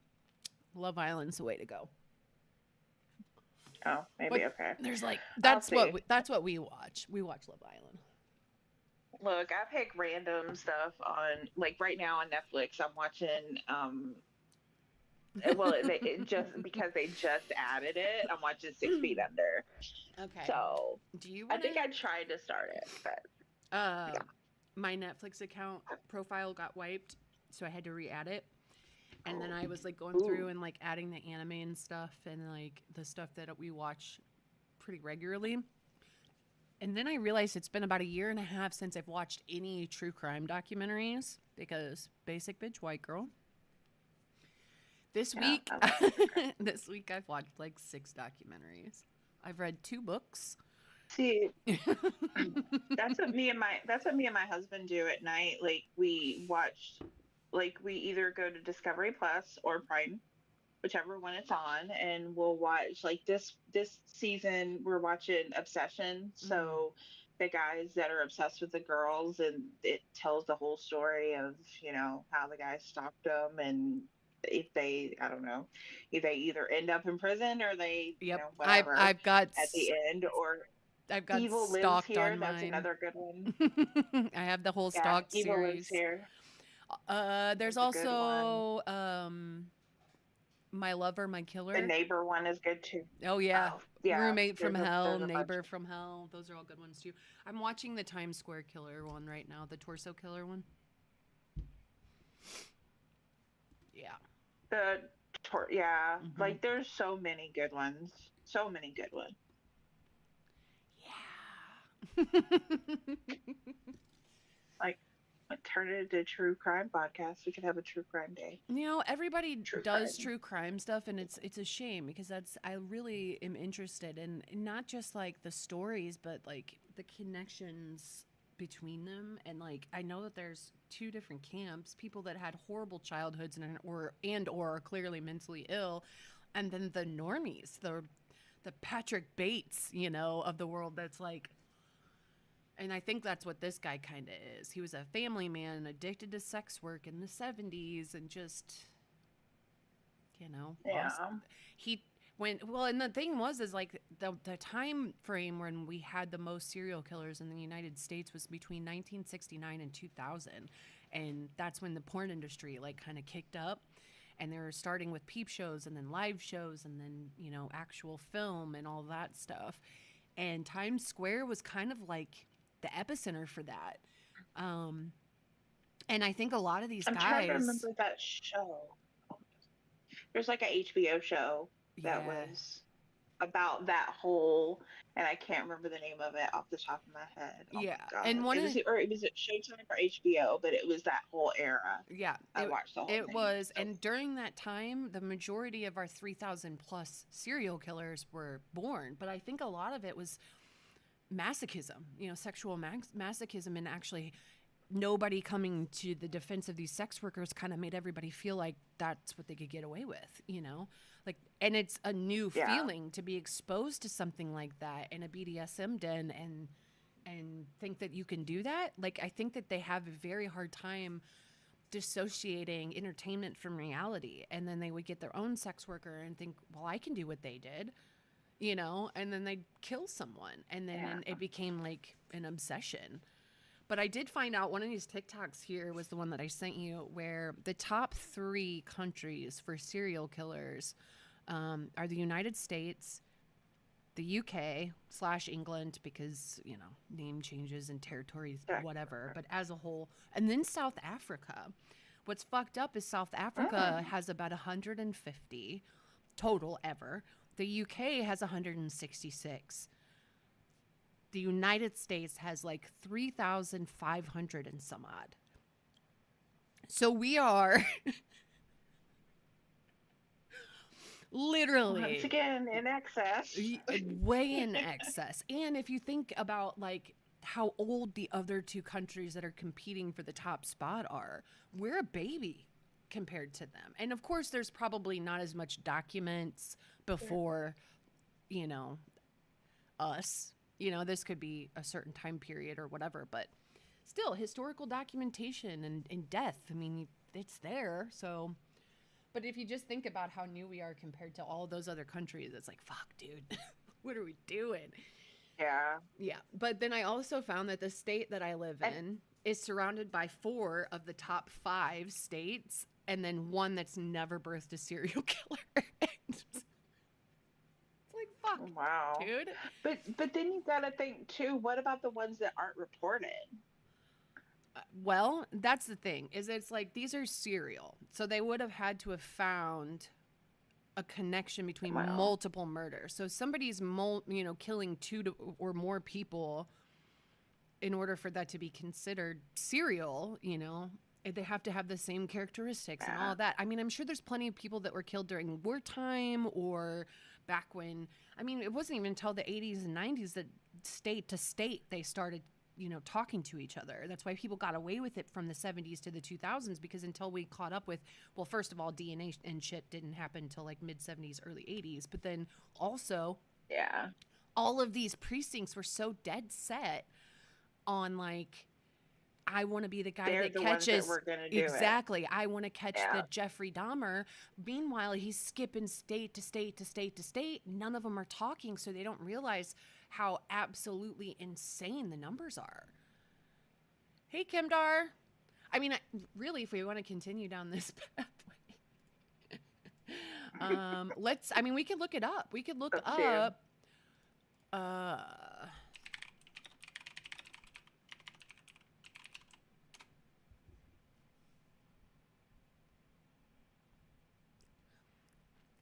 Love Island's the way to go. Oh, maybe okay. There's like that's what we watch. We watch Love Island. Look, I pick random stuff on like right now on Netflix. I'm watching well, it just because they just added it, I'm watching 6 Feet Under. Okay. So do you? I think I tried to start it, but my Netflix account profile got wiped, so I had to re-add it. And then I was like going through and like adding the anime and stuff and like the stuff that we watch pretty regularly. And then I realized it's been about 1.5 years since I've watched any true crime documentaries because basic bitch white girl. This week I've watched like 6 documentaries. I've read 2 books. See, that's what me and my husband do at night. Like we either go to Discovery Plus or Prime, whichever one it's on, and we'll watch like this season we're watching Obsession. So the guys that are obsessed with the girls, and it tells the whole story of, you know, how the guys stalked them, and if they either end up in prison or they whatever I've got at the end, or I've got Evil Lives stalked Here. on That's mine. another good one. I have the whole stalked Evil series. Lives Here. There's also My Lover, My Killer. The Neighbor one is good too. Oh yeah. Roommate from Hell, there's a Neighbor bunch. from Hell. Those are all good ones too. I'm watching the Times Square Killer one right now, the Torso Killer one. Yeah. Like there's so many good ones. So many good ones. Yeah. Like, turn it into a true crime podcast. We could have a true crime day. You know, everybody does crime. true crime stuff, and it's a shame because I really am interested in not just like the stories, but like the connections between them. And like I know that there's 2 different camps: people that had horrible childhoods and or are clearly mentally ill, and then the normies, the Patrick Bates, you know, of the world. That's like. And I think that's what this guy kind of is. He was a family man addicted to sex work in the 70s and just, you know. Yeah. And the thing is like the time frame when we had the most serial killers in the United States was between 1969 and 2000. And that's when the porn industry like kind of kicked up. And they were starting with peep shows and then live shows and then, you know, actual film and all that stuff. And Times Square was kind of like the epicenter for that. And I think a lot of these guys. I'm trying to remember that show. There's like a HBO show that was about that whole, and I can't remember the name of it off the top of my head. Oh yeah, my God. and it was at Showtime or HBO, but it was that whole era. Yeah, I watched the whole thing. It was, and during that time, the majority of our 3,000 plus serial killers were born. But I think a lot of it was masochism, you know, sexual masochism, and actually nobody coming to the defense of these sex workers kind of made everybody feel like that's what they could get away with, you know, like, and it's a new feeling to be exposed to something like that in a BDSM den and think that you can do that. Like, I think that they have a very hard time dissociating entertainment from reality, and then they would get their own sex worker and think, well, I can do what they did, you know, and then they'd kill someone, and then it became like an obsession. But I did find out one of these TikToks here was the one that I sent you, where the top 3 countries for serial killers are the United States, the UK/England, because, you know, name changes and territories, whatever, but as a whole, and then South Africa. What's fucked up is South Africa has about 150 total ever. The UK has 166. The United States has like 3,500 and some odd. So we are literally Once again in excess. way in excess. And if you think about like how old the other 2 countries that are competing for the top spot are, we're a baby compared to them. And of course there's probably not as much documents before, you know, us. You know, this could be a certain time period or whatever, but still historical documentation and death. I mean, it's there. So, but if you just think about how new we are compared to all those other countries, it's like, fuck, dude, what are we doing? Yeah. Yeah. But then I also found that the state that I live in is surrounded by 4 of the top 5 states, and then 1 that's never birthed a serial killer. It's like, fuck, Wow. dude. But then you gotta think too, what about the ones that aren't reported? Well, that's the thing, is it's like these are serial. So they would have had to have found a connection between multiple murders. So somebody's killing 2 or more people, in order for that to be considered serial, you know, they have to have the same characteristics and all of that. I mean, I'm sure there's plenty of people that were killed during wartime or back when, I mean, it wasn't even until the 80s and 90s that state to state they started, you know, talking to each other. That's why people got away with it from the 70s to the 2000s, because until we caught up with, well, first of all, DNA and shit didn't happen until like mid 70s, early 80s. But then also, all of these precincts were so dead set on like, I want to be the guy that catches. Exactly. I want to catch the Jeffrey Dahmer. Meanwhile, he's skipping state to state to state to state. None of them are talking, so they don't realize how absolutely insane the numbers are. Hey, Kimdar. I mean, really, if we want to continue down this pathway, we could look it up. We could look up.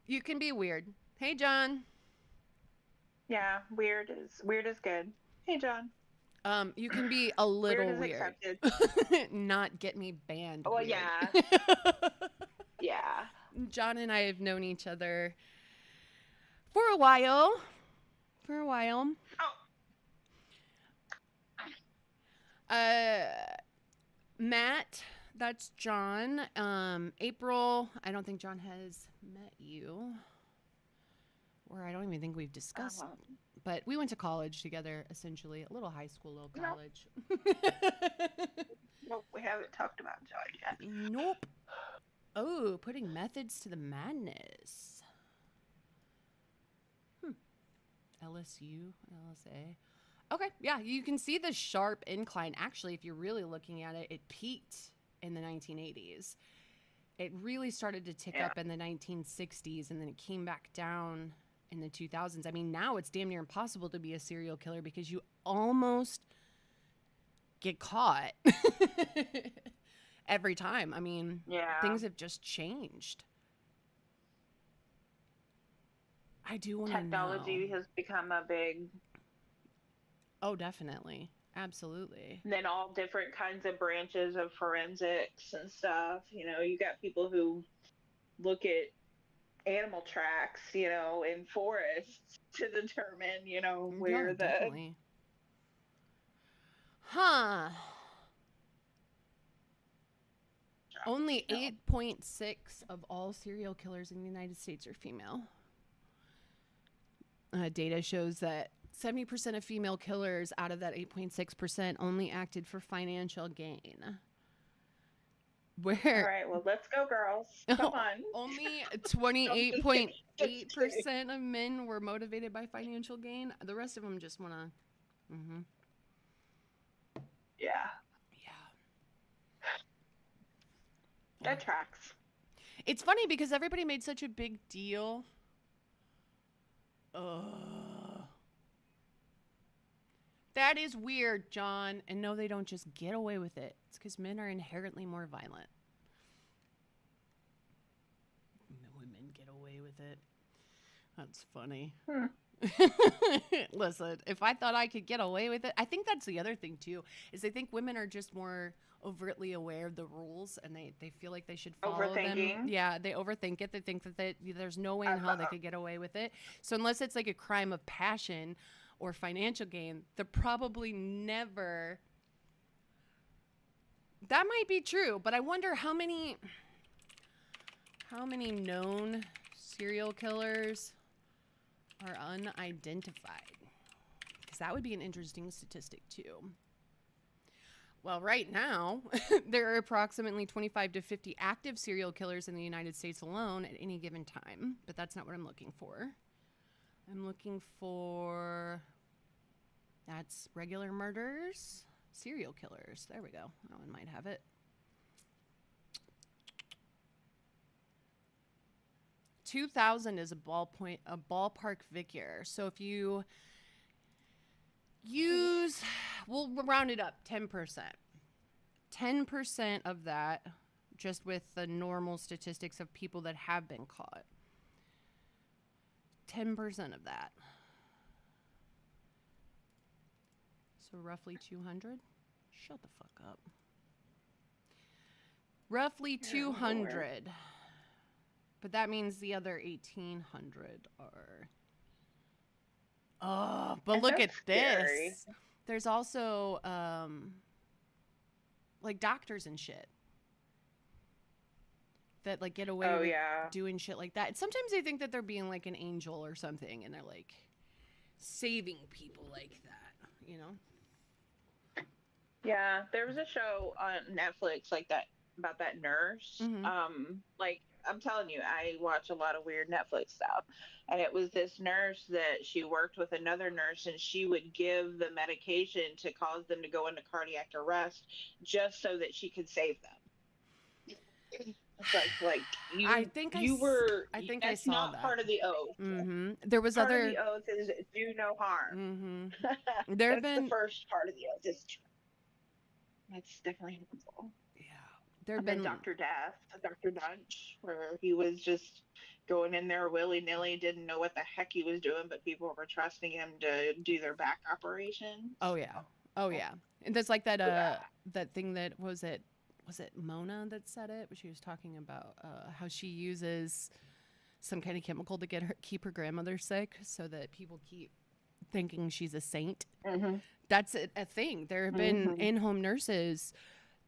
You can be weird. Hey, John. Yeah, weird is good. Hey, John. You can be a little weird. Not get me banned. Oh, weird. yeah. Yeah. John and I have known each other for a while. Matt, that's John. April, I don't think John has met you. Or I don't even think we've discussed. But we went to college together, essentially. A little high school, little college. Nope, we haven't talked about John yet. Nope. Oh, putting methods to the madness. LSU, LSA. Okay, yeah, you can see the sharp incline. Actually, if you're really looking at it, it peaked in the 1980s. It really started to tick up in the 1960s, and then it came back down in the 2000s. I mean, now it's damn near impossible to be a serial killer because you almost get caught every time. I mean, things have just changed. I do want to know. Technology has become a big... Oh, definitely. Absolutely. And then all different kinds of branches of forensics and stuff. You know, you got people who look at animal tracks, you know, in forests to determine, you know, where definitely. Huh. Only 8.6 of all serial killers in the United States are female. Data shows that 70% of female killers out of that 8.6% only acted for financial gain. All right, well, let's go, girls. Come on. Only 28.8% of men were motivated by financial gain. The rest of them just want to... Yeah, Yeah. that tracks. It's funny because everybody made such a big deal. That is weird, John. And no, they don't just get away with it. It's because men are inherently more violent. Women get away with it. That's funny. Listen, if I thought I could get away with it, I think that's the other thing too, is I think women are just more overtly aware of the rules and they feel like they should follow them. Yeah, they overthink it. They think that there's no way in hell they could get away with it. So unless it's like a crime of passion or financial gain, they're probably never. That might be true, but I wonder how many known serial killers are unidentified. Because that would be an interesting statistic too. Well, right now, there are approximately 25 to 50 active serial killers in the United States alone at any given time. But that's not what I'm looking for. I'm looking for... That's regular murders, serial killers. There we go. That one might have it. $2,000 is a ballpark figure. So if you use, we'll round it up, 10%. 10% of that, just with the normal statistics of people that have been caught. 10% of that. So roughly 200. Shut the fuck up. Roughly 200. But that means the other 1,800 are... Oh, but look at this. There's also, like, doctors and shit. That, like, get away with doing shit like that. And sometimes they think that they're being, like, an angel or something. And they're, like, saving people like that, you know? Yeah, there was a show on Netflix like that about that nurse. Like, I'm telling you, I watch a lot of weird Netflix stuff. And it was this nurse that she worked with another nurse, and she would give the medication to cause them to go into cardiac arrest just so that she could save them. It's like you, I think I saw not that. part of the oath. Mm-hmm. There was part other. of the oath is do no harm. Mm-hmm. That's the first part of the oath. That's definitely harmful. Yeah, there have been been Dr. Death, Dr. Dunch, where he was just going in there willy nilly, didn't know what the heck he was doing, but people were trusting him to do their back operations. Oh yeah, and there's like that that thing that was it Mona that said it, but she was talking about how she uses some kind of chemical to keep her grandmother sick, so that people keep thinking she's a saint. Mm-hmm. That's a thing. There have been in-home nurses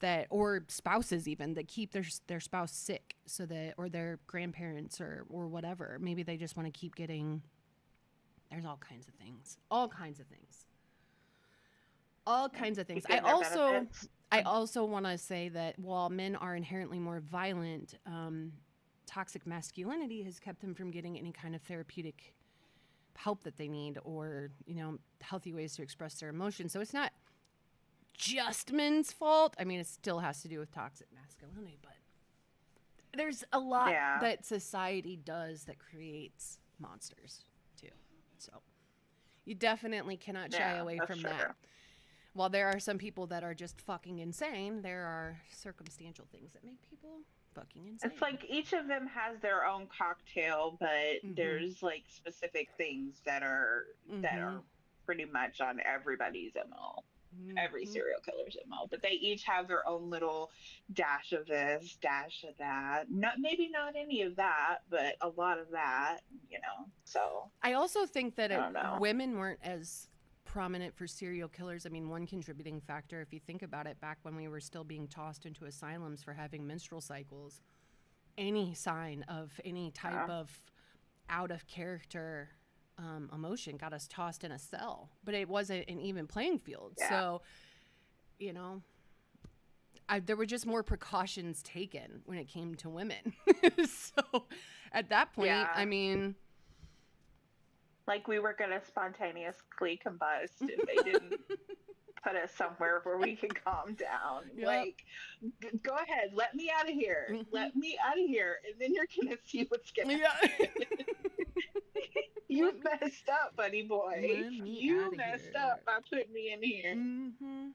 that, or spouses even, that keep their spouse sick, so that, or their grandparents or whatever. Maybe they just want to keep getting. There's all kinds of things. I also want to say that while men are inherently more violent, toxic masculinity has kept them from getting any kind of therapeutic help that they need, or, you know, healthy ways to express their emotions. So it's not just men's fault. I mean, it still has to do with toxic masculinity, but there's a lot that society does that creates monsters too. So you definitely cannot shy away from that. While there are some people that are just fucking insane, there are circumstantial things that make people fucking insane. It's like each of them has their own cocktail, but there's like specific things that are pretty much on everybody's MO. Every serial killer's MO, but they each have their own little dash of this, dash of that. Maybe not any of that, but a lot of that, you know. So I also think that women weren't as prominent for serial killers. I mean, one contributing factor, if you think about it, back when we were still being tossed into asylums for having menstrual cycles, any sign of any type of out of character emotion got us tossed in a cell. But it wasn't an even playing field. So, you know, there were just more precautions taken when it came to women. So at that point, I mean, like we were going to spontaneously combust if they didn't put us somewhere where we can calm down. Yep. Like, go ahead, let me out of here. Mhm. Let me out of here, and then you're gonna see what's gonna Yeah. happen. You messed up, buddy boy. Let me You outta messed here. up by putting me in here. Mm-hmm.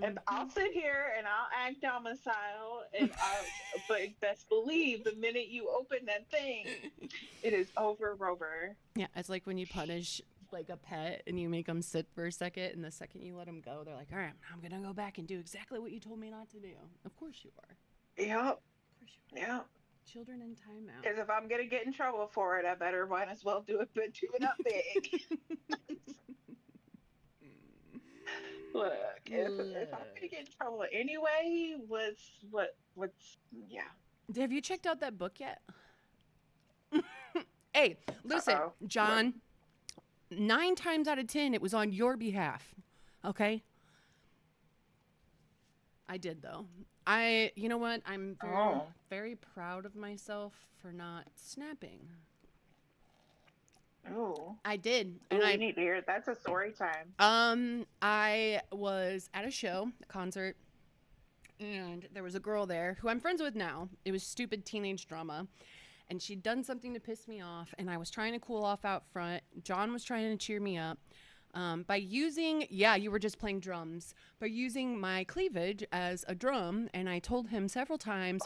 And I'll sit here and I'll act domicile, and but best believe the minute you open that thing, it is over, Rover. Yeah, it's like when you punish like a pet and you make them sit for a second, and the second you let them go, they're like, all right, I'm gonna go back and do exactly what you told me not to do. Of course you are. Yep. Of course you are. Yep. Children in timeout. Because if I'm gonna get in trouble for it, I better might as well do it, but do it up big. Look, if I'm gonna get in trouble anyway, what's yeah. Have you checked out that book yet? Hey, listen, Uh-oh. John. 9 times out of 10, it was on your behalf. Okay. I did though. You know what? I'm very proud of myself for not snapping. Oh. I did, Ooh, and I need to hear it. That's a story time. I was at a show, a concert, and there was a girl there who I'm friends with now. It was stupid teenage drama, and she'd done something to piss me off, and I was trying to cool off out front. John was trying to cheer me up. By using, you were just playing drums, by using my cleavage as a drum, and I told him several times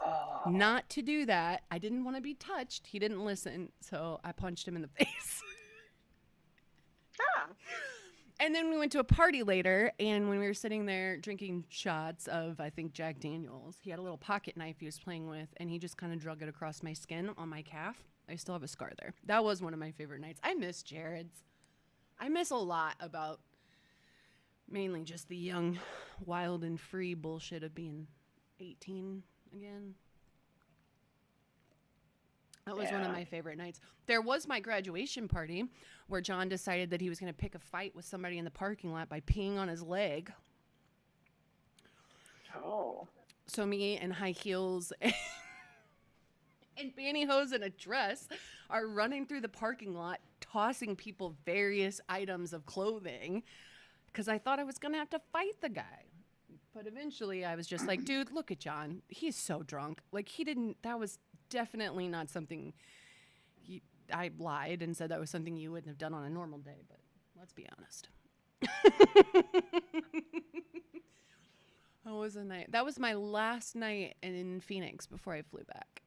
not to do that. I didn't want to be touched. He didn't listen, so I punched him in the face. And then we went to a party later, and when we were sitting there drinking shots of, I think, Jack Daniels, he had a little pocket knife he was playing with, and he just kind of drug it across my skin on my calf. I still have a scar there. That was one of my favorite nights. I miss Jared's. I miss a lot about mainly just the young, wild, and free bullshit of being 18 again. That was one of my favorite nights. There was my graduation party where John decided that he was going to pick a fight with somebody in the parking lot by peeing on his leg. Oh. So me in high heels and pantyhose and a dress are running through the parking lot, tossing people various items of clothing because I thought I was going to have to fight the guy. But eventually I was just like, dude, look at John. He's so drunk. Like, that was definitely not something I lied and said that was something you wouldn't have done on a normal day, but let's be honest. That was my last night in Phoenix before I flew back.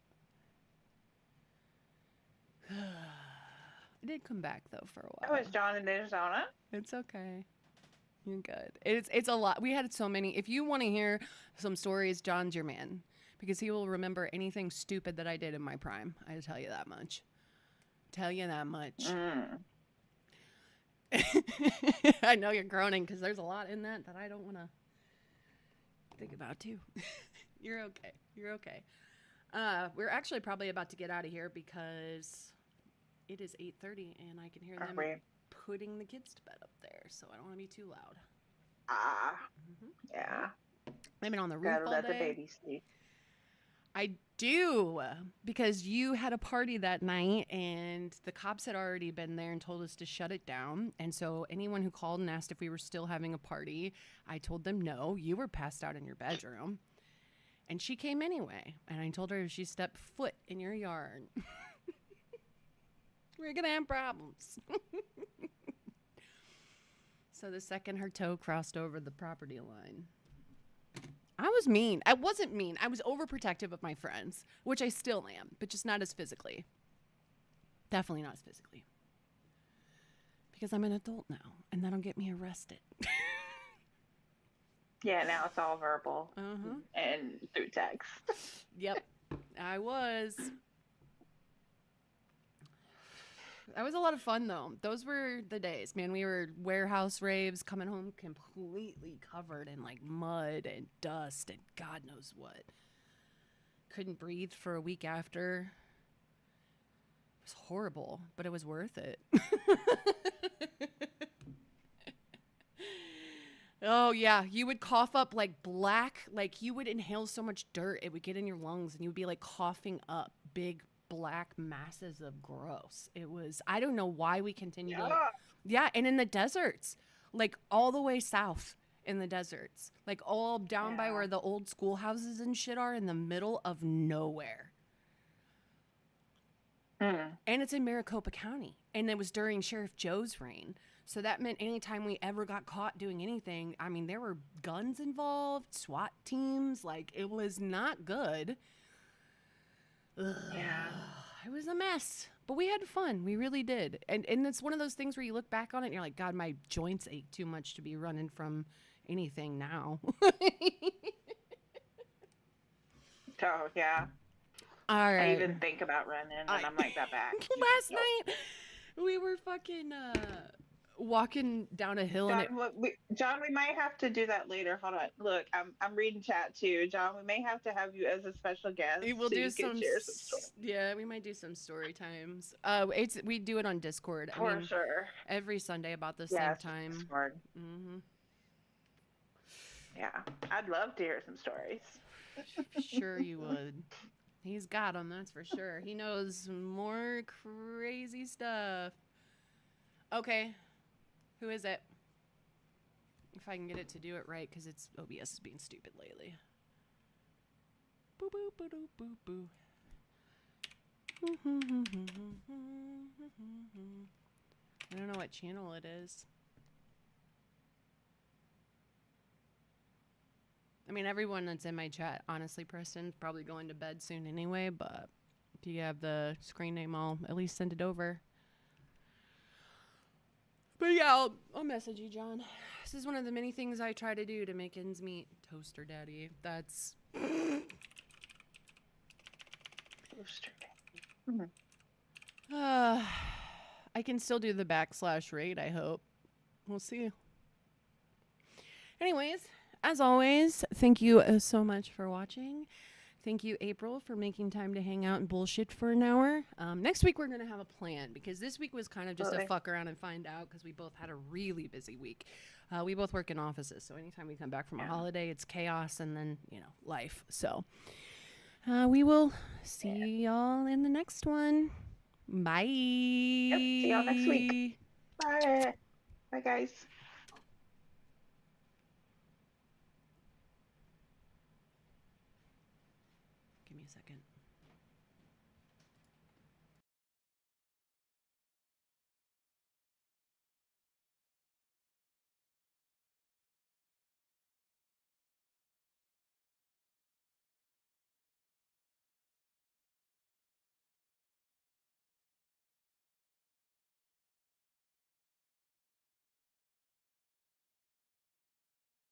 I did come back though for a while. That was John in Arizona. It's okay. You're good. It's a lot. We had so many. If you want to hear some stories, John's your man. Because he will remember anything stupid that I did in my prime. I tell you that much. I know you're groaning because there's a lot in that I don't want to think about too. You're okay. We're actually probably about to get out of here because it is 8:30 and I can hear them putting the kids to bed up there. So I don't want to be too loud. Yeah. I've been on the roof Gotta all let day. the baby sleep. I do, because you had a party that night and the cops had already been there and told us to shut it down. And so anyone who called and asked if we were still having a party, I told them no, you were passed out in your bedroom. And she came anyway. And I told her if she stepped foot in your yard, we're going to have problems. So the second her toe crossed over the property line, I was mean. I wasn't mean. I was overprotective of my friends, which I still am, but just not as physically. Definitely not as physically. Because I'm an adult now, and that'll get me arrested. Yeah, now it's all verbal and through text. Yep, I was. That was a lot of fun, though. Those were the days, man. We were warehouse raves, coming home completely covered in, like, mud and dust and God knows what. Couldn't breathe for a week after. It was horrible, but it was worth it. Oh, yeah. You would cough up, like, black. Like, you would inhale so much dirt, it would get in your lungs, and you would be, like, coughing up big black masses of gross. It was, I don't know why we continued to, and in the deserts, like all the way south, in the deserts, like all down by Yeah. where the old schoolhouses and shit are, in the middle of nowhere. And it's in Maricopa County, and it was during Sheriff Joe's reign. So that meant anytime we ever got caught doing anything, I mean, there were guns involved, SWAT teams, like it was not good. Ugh. Yeah. It was a mess, but we had fun. We really did. And it's one of those things where you look back on it and you're like, God, my joints ache too much to be running from anything now. Oh, yeah. All I right. even think about running, and I'm like, that back. Last night, we were fucking walking down a hill, and it, John, we might have to do that later. Hold on. Look, I'm reading chat too. John, we may have to have you as a special guest. we'll so do you can some, share some stories. yeah, we might do some story times. We do it on Discord. I For mean, sure. every Sunday about the Yeah, same time. Discord. Mm-hmm. Yeah, I'd love to hear some stories. Sure you would. He's got them, that's for sure. He knows more crazy stuff. Okay, who is it? If I can get it to do it right, because it's OBS is being stupid lately. Boo boo boo doo boo boo. I don't know what channel it is. I mean, everyone that's in my chat, honestly, Preston's probably going to bed soon anyway, but if you have the screen name, I'll at least send it over. But yeah, I'll message you, John. This is one of the many things I try to do to make ends meet. Toaster Daddy. That's... Toaster Daddy. I can still do the /raid, I hope. We'll see. Anyways, as always, thank you so much for watching. Thank you, April, for making time to hang out and bullshit for an hour. Next week, we're going to have a plan, because this week was kind of just a fuck around and find out, because we both had a really busy week. We both work in offices, so anytime we come back from a holiday, it's chaos and then, you know, life. So we will see y'all in the next one. Bye. Yep, see y'all next week. Bye. Bye, guys. Give me a second.